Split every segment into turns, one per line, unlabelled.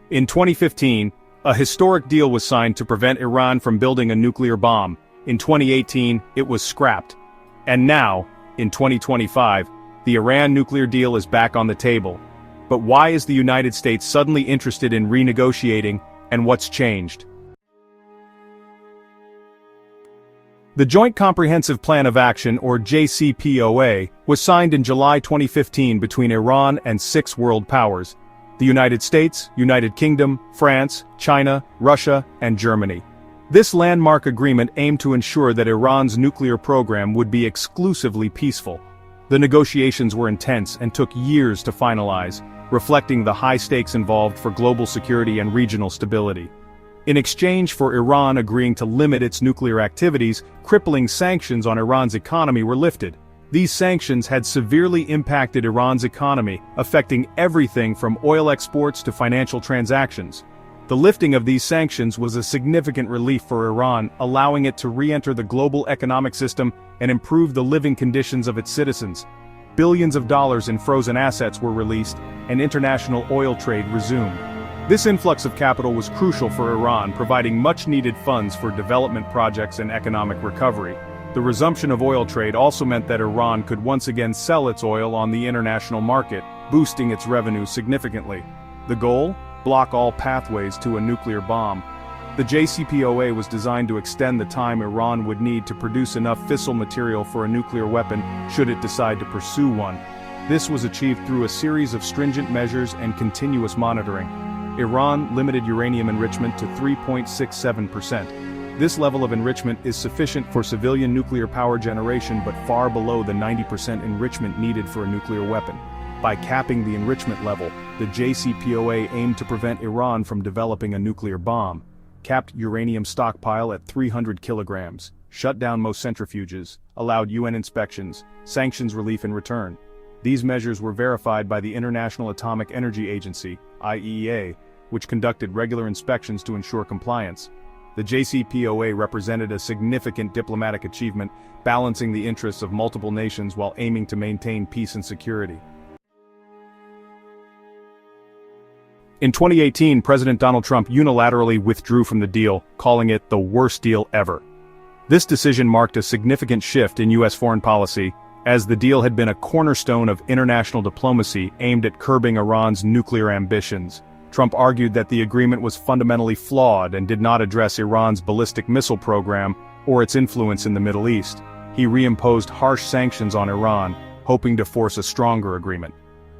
In 2015, a historic deal was signed to prevent Iran from building a nuclear bomb. In 2018, it was scrapped. And now, in 2025, the Iran nuclear deal is back on the table. But why is the United States suddenly interested in renegotiating, and what's changed? The Joint Comprehensive Plan of Action, or JCPOA, was signed in July 2015 between Iran and 6 world powers: the United States, United Kingdom, France, China, Russia, and Germany. This landmark agreement aimed to ensure that Iran's nuclear program would be exclusively peaceful. The negotiations were intense and took years to finalize, reflecting the high stakes involved for global security and regional stability. In exchange for Iran agreeing to limit its nuclear activities, crippling sanctions on Iran's economy were lifted. These sanctions had severely impacted Iran's economy, affecting everything from oil exports to financial transactions. The lifting of these sanctions was a significant relief for Iran, allowing it to re-enter the global economic system and improve the living conditions of its citizens. Billions of dollars in frozen assets were released, and international oil trade resumed. This influx of capital was crucial for Iran, providing much-needed funds for development projects and economic recovery. The resumption of oil trade also meant that Iran could once again sell its oil on the international market, boosting its revenue significantly. The goal? Block all pathways to a nuclear bomb. The JCPOA was designed to extend the time Iran would need to produce enough fissile material for a nuclear weapon, should it decide to pursue one. This was achieved through a series of stringent measures and continuous monitoring. Iran limited uranium enrichment to 3.67%. This level of enrichment is sufficient for civilian nuclear power generation but far below the 90% enrichment needed for a nuclear weapon. By capping the enrichment level, the JCPOA aimed to prevent Iran from developing a nuclear bomb, capped uranium stockpile at 300 kilograms, shut down most centrifuges, allowed UN inspections, sanctions relief in return. These measures were verified by the International Atomic Energy Agency, IAEA, which conducted regular inspections to ensure compliance. The JCPOA represented a significant diplomatic achievement, balancing the interests of multiple nations while aiming to maintain peace and security. In 2018, President Donald Trump unilaterally withdrew from the deal, calling it the worst deal ever. This decision marked a significant shift in U.S. foreign policy, as the deal had been a cornerstone of international diplomacy aimed at curbing Iran's nuclear ambitions. Trump argued that the agreement was fundamentally flawed and did not address Iran's ballistic missile program or its influence in the Middle East. He reimposed harsh sanctions on Iran, hoping to force a stronger agreement.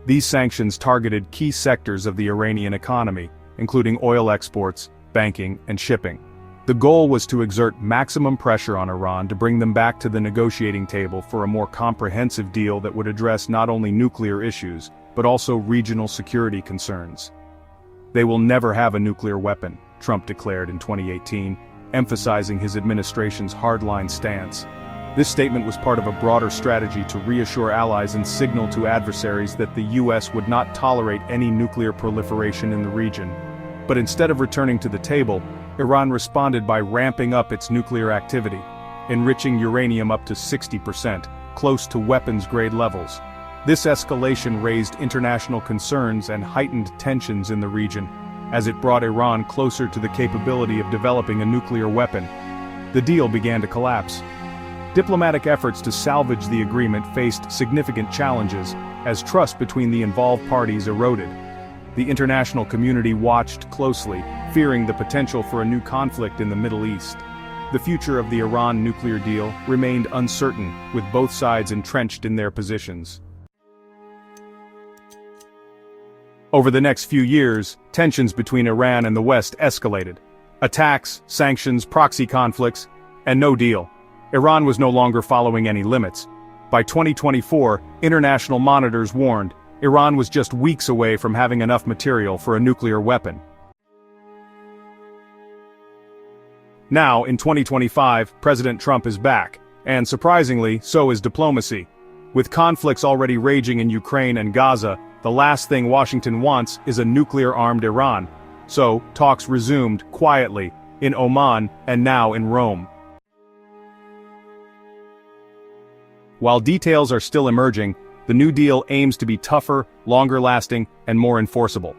These sanctions targeted key sectors of the Iranian economy, including oil exports, banking, and shipping. The goal was to exert maximum pressure on Iran to bring them back to the negotiating table for a more comprehensive deal that would address not only nuclear issues, but also regional security concerns. "They will never have a nuclear weapon," Trump declared in 2018, emphasizing his administration's hardline stance. This statement was part of a broader strategy to reassure allies and signal to adversaries that the U.S. would not tolerate any nuclear proliferation in the region. But instead of returning to the table, Iran responded by ramping up its nuclear activity, enriching uranium up to 60%, close to weapons-grade levels. This escalation raised international concerns and heightened tensions in the region, as it brought Iran closer to the capability of developing a nuclear weapon. The deal began to collapse. Diplomatic efforts to salvage the agreement faced significant challenges, as trust between the involved parties eroded. The international community watched closely, fearing the potential for a new conflict in the Middle East. The future of the Iran nuclear deal remained uncertain, with both sides entrenched in their positions. Over the next few years, tensions between Iran and the West escalated. Attacks, sanctions, proxy conflicts, and no deal. Iran was no longer following any limits. By 2024, international monitors warned Iran was just weeks away from having enough material for a nuclear weapon. Now, in 2025, President Trump is back, and surprisingly, so is diplomacy. With conflicts already raging in Ukraine and Gaza, the last thing Washington wants is a nuclear-armed Iran. So, talks resumed, quietly, in Oman and now in Rome. While details are still emerging, the New Deal aims to be tougher, longer-lasting, and more enforceable.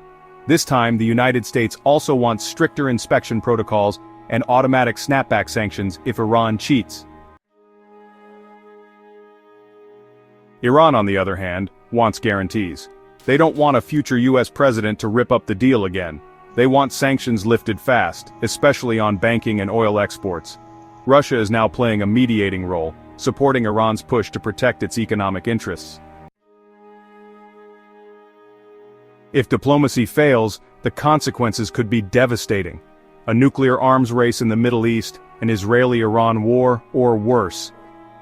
This time, the United States also wants stricter inspection protocols and automatic snapback sanctions if Iran cheats. Iran, on the other hand, wants guarantees. They don't want a future US president to rip up the deal again. They want sanctions lifted fast, especially on banking and oil exports. Russia is now playing a mediating role, supporting Iran's push to protect its economic interests. If diplomacy fails, the consequences could be devastating. A nuclear arms race in the Middle East, an Israeli-Iran war, or worse.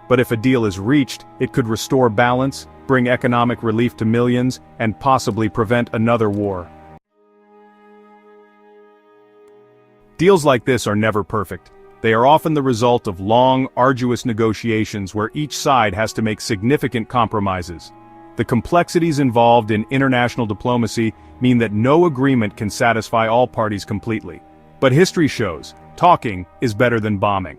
But if a deal is reached, it could restore balance, bring economic relief to millions, and possibly prevent another war. Deals like this are never perfect. They are often the result of long, arduous negotiations where each side has to make significant compromises. The complexities involved in international diplomacy mean that no agreement can satisfy all parties completely. But history shows, talking is better than bombing.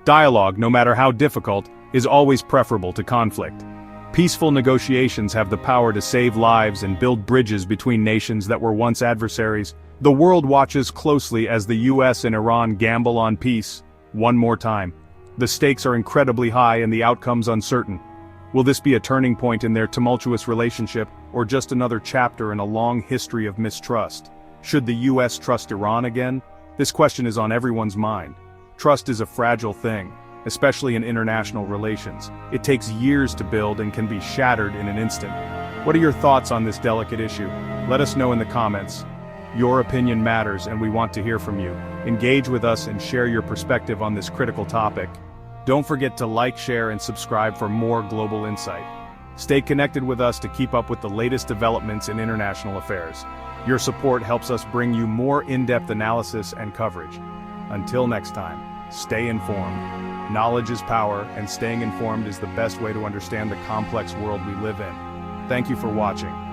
Dialogue, no matter how difficult, is always preferable to conflict. Peaceful negotiations have the power to save lives and build bridges between nations that were once adversaries. The world watches closely as the US and Iran gamble on peace, one more time. The stakes are incredibly high and the outcome's uncertain. Will this be a turning point in their tumultuous relationship, or just another chapter in a long history of mistrust? Should the US trust Iran again? This question is on everyone's mind. Trust is a fragile thing, especially in international relations. It takes years to build and can be shattered in an instant. What are your thoughts on this delicate issue? Let us know in the comments. Your opinion matters and we want to hear from you. Engage with us and share your perspective on this critical topic. Don't forget to like, share, and subscribe for more global insight. Stay connected with us to keep up with the latest developments in international affairs. Your support helps us bring you more in-depth analysis and coverage. Until next time, stay informed. Knowledge is power, and staying informed is the best way to understand the complex world we live in. Thank you for watching.